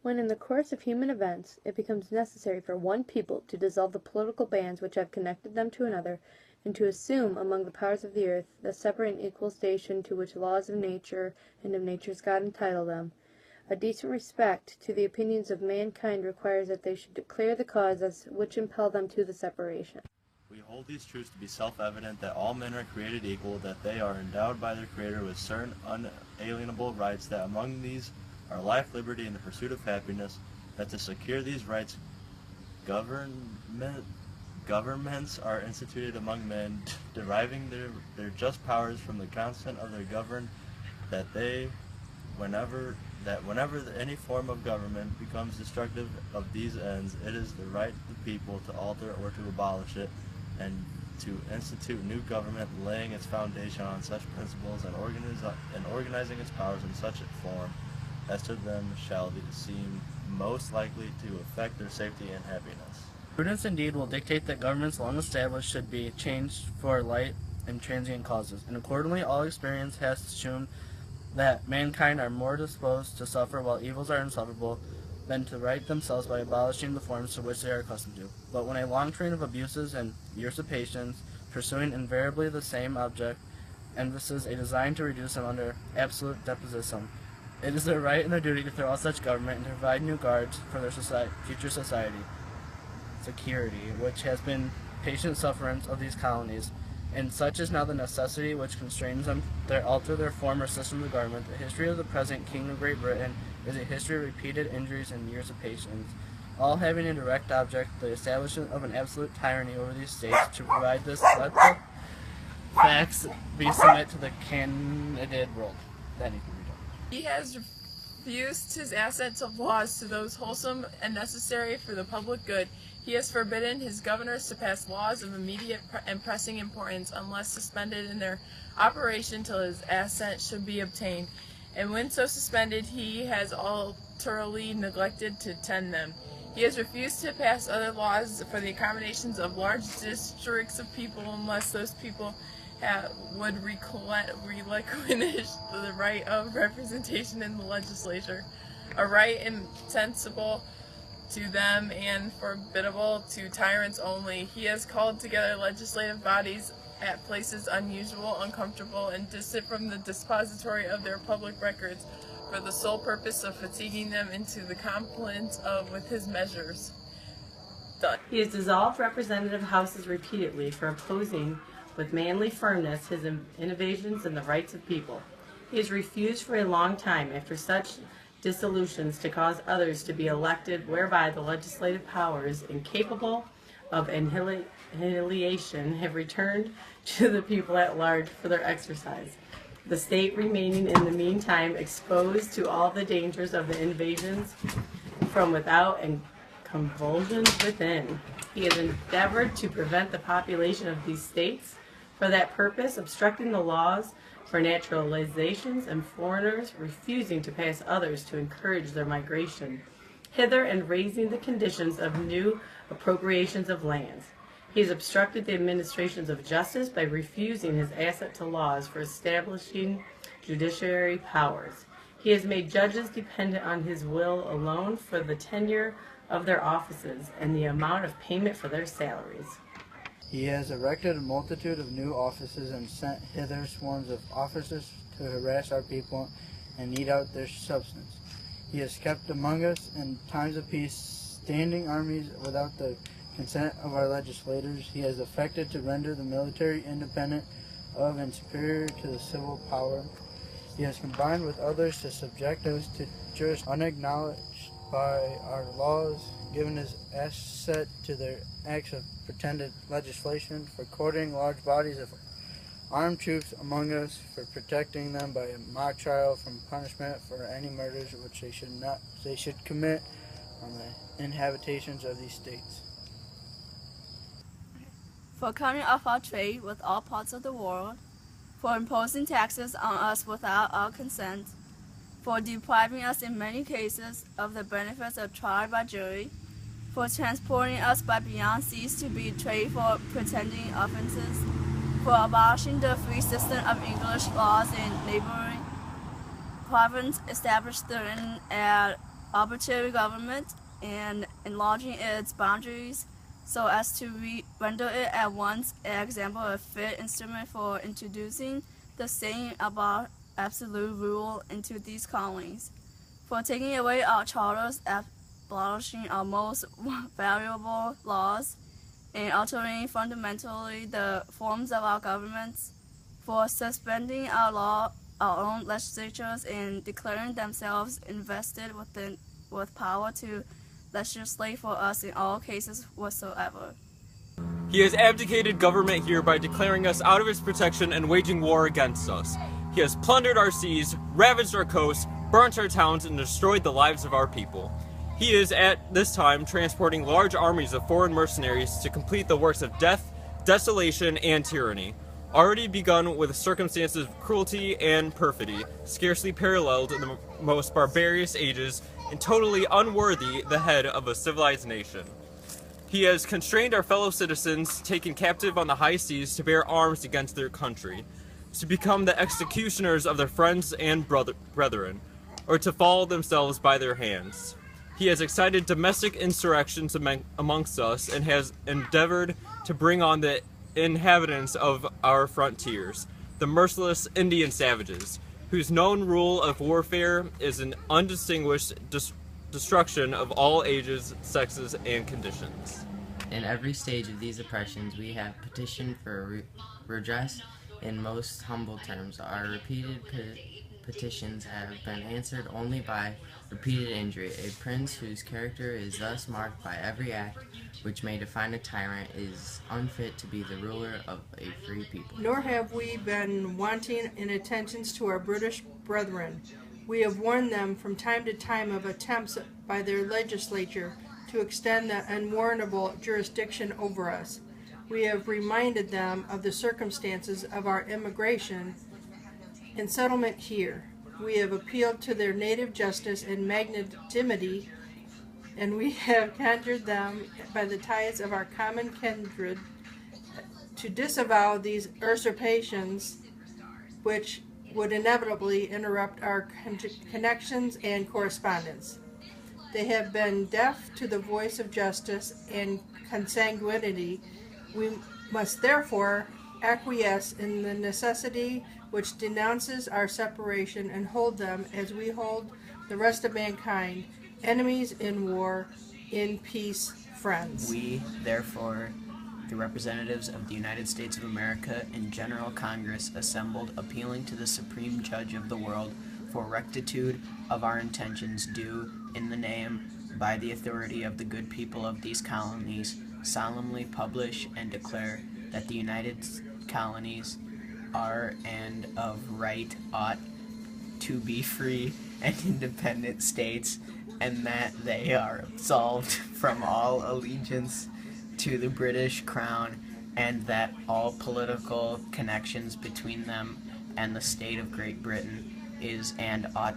When in the course of human events it becomes necessary for one people to dissolve the political bands which have connected them to another, and to assume among the powers of the earth the separate and equal station to which laws of nature and of nature's God entitle them, a decent respect to the opinions of mankind requires that they should declare the causes which impel them to the separation. We hold these truths to be self-evident, that all men are created equal, that they are endowed by their Creator with certain unalienable rights, that among these are life, liberty, and the pursuit of happiness, that to secure these rights governments are instituted among men, deriving their just powers from the consent of their governed, that whenever any form of government becomes destructive of these ends, it is the right of the people to alter or to abolish it, and to institute new government, laying its foundation on such principles and organizing its powers in such a form as to them shall seem most likely to affect their safety and happiness. Prudence indeed will dictate that governments long established should be changed for light and transient causes, and accordingly all experience has shown that mankind are more disposed to suffer while evils are insufferable than to right themselves by abolishing the forms to which they are accustomed to. But when a long train of abuses and usurpations, pursuing invariably the same object, emphasis a design to reduce them under absolute despotism, it is their right and their duty to throw out such government and to provide new guards for their future security, which has been patient sufferance of these colonies. And such is now the necessity which constrains them to alter their former system of government. The history of the present King of Great Britain is a history of repeated injuries and usurpations, all having a direct object, the establishment of an absolute tyranny over these states. To provide this, let the facts be submitted to the candidate world. Then you can read it. He has refused his assents of laws to those wholesome and necessary for the public good. He has forbidden his governors to pass laws of immediate and pressing importance unless suspended in their operation till his assent should be obtained. And when so suspended, he has utterly neglected to tend them. He has refused to pass other laws for the accommodations of large districts of people unless those people would relinquish the right of representation in the legislature, a right insensible to them and formidable to tyrants only. He has called together legislative bodies at places unusual, uncomfortable, and distant from the dispository of their public records, for the sole purpose of fatiguing them into the compliance with his measures. Done. He has dissolved representative houses repeatedly for opposing with manly firmness his innovations in the rights of people. He has refused for a long time after such dissolutions to cause others to be elected, whereby the legislative powers, incapable of annihilation, have returned to the people at large for their exercise, the state remaining in the meantime exposed to all the dangers of the invasions from without and convulsions within. He has endeavored to prevent the population of these states for that purpose, obstructing the laws for naturalizations and foreigners, refusing to pass others to encourage their migration hither, and raising the conditions of new appropriations of lands. He has obstructed the administrations of justice by refusing his assent to laws for establishing judiciary powers. He has made judges dependent on his will alone for the tenure of their offices and the amount of payment for their salaries. He has erected a multitude of new offices and sent hither swarms of officers to harass our people and eat out their substance. He has kept among us in times of peace standing armies without the consent of our legislators. He has affected to render the military independent of and superior to the civil power. He has combined with others to subject us to jurisdiction unacknowledged by our laws, given his assent to their acts of pretended legislation, for quartering large bodies of armed troops among us, for protecting them by a mock trial from punishment for any murders which they should commit on the inhabitations of these states. For cutting off our trade with all parts of the world, for imposing taxes on us without our consent, for depriving us in many cases of the benefits of trial by jury, for transporting us by beyond seas to be tried for pretending offenses, for abolishing the free system of English laws in neighboring province established therein, arbitrary government and enlarging its boundaries so as to render it at once an example of a fit instrument for introducing the same about absolute rule into these colonies, for taking away our charters, abolishing our most valuable laws, and altering fundamentally the forms of our governments, for suspending our own legislatures and declaring themselves invested with power to legislate for us in all cases whatsoever. He has abdicated government here by declaring us out of his protection and waging war against us. He has plundered our seas, ravaged our coasts, burnt our towns, and destroyed the lives of our people. He is at this time transporting large armies of foreign mercenaries to complete the works of death, desolation, and tyranny, already begun with circumstances of cruelty and perfidy, scarcely paralleled in the most barbarous ages, and totally unworthy the head of a civilized nation. He has constrained our fellow citizens taken captive on the high seas to bear arms against their country, to become the executioners of their friends and brethren, or to fall themselves by their hands. He has excited domestic insurrections amongst us and has endeavored to bring on the inhabitants of our frontiers, the merciless Indian savages, whose known rule of warfare is an undistinguished destruction of all ages, sexes, and conditions. In every stage of these oppressions, we have petitioned for redress in most humble terms. Our repeated petitions have been answered only by repeated injury. A prince whose character is thus marked by every act which may define a tyrant is unfit to be the ruler of a free people. Nor have we been wanting in attentions to our British brethren. We have warned them from time to time of attempts by their legislature to extend the unwarrantable jurisdiction over us. We have reminded them of the circumstances of our immigration and settlement here. We have appealed to their native justice and magnanimity, and we have conjured them by the ties of our common kindred to disavow these usurpations which would inevitably interrupt our connections and correspondence. They have been deaf to the voice of justice and consanguinity. We must therefore acquiesce in the necessity which denounces our separation and hold them as we hold the rest of mankind, enemies in war, in peace, friends. We, therefore, the representatives of the United States of America in General Congress assembled, appealing to the Supreme Judge of the world for rectitude of our intentions, do, in the name, by the authority of the good people of these colonies, solemnly publish and declare that the United Colonies are and of right ought to be free and independent states, and that they are absolved from all allegiance to the British Crown, and that all political connections between them and the state of Great Britain is and ought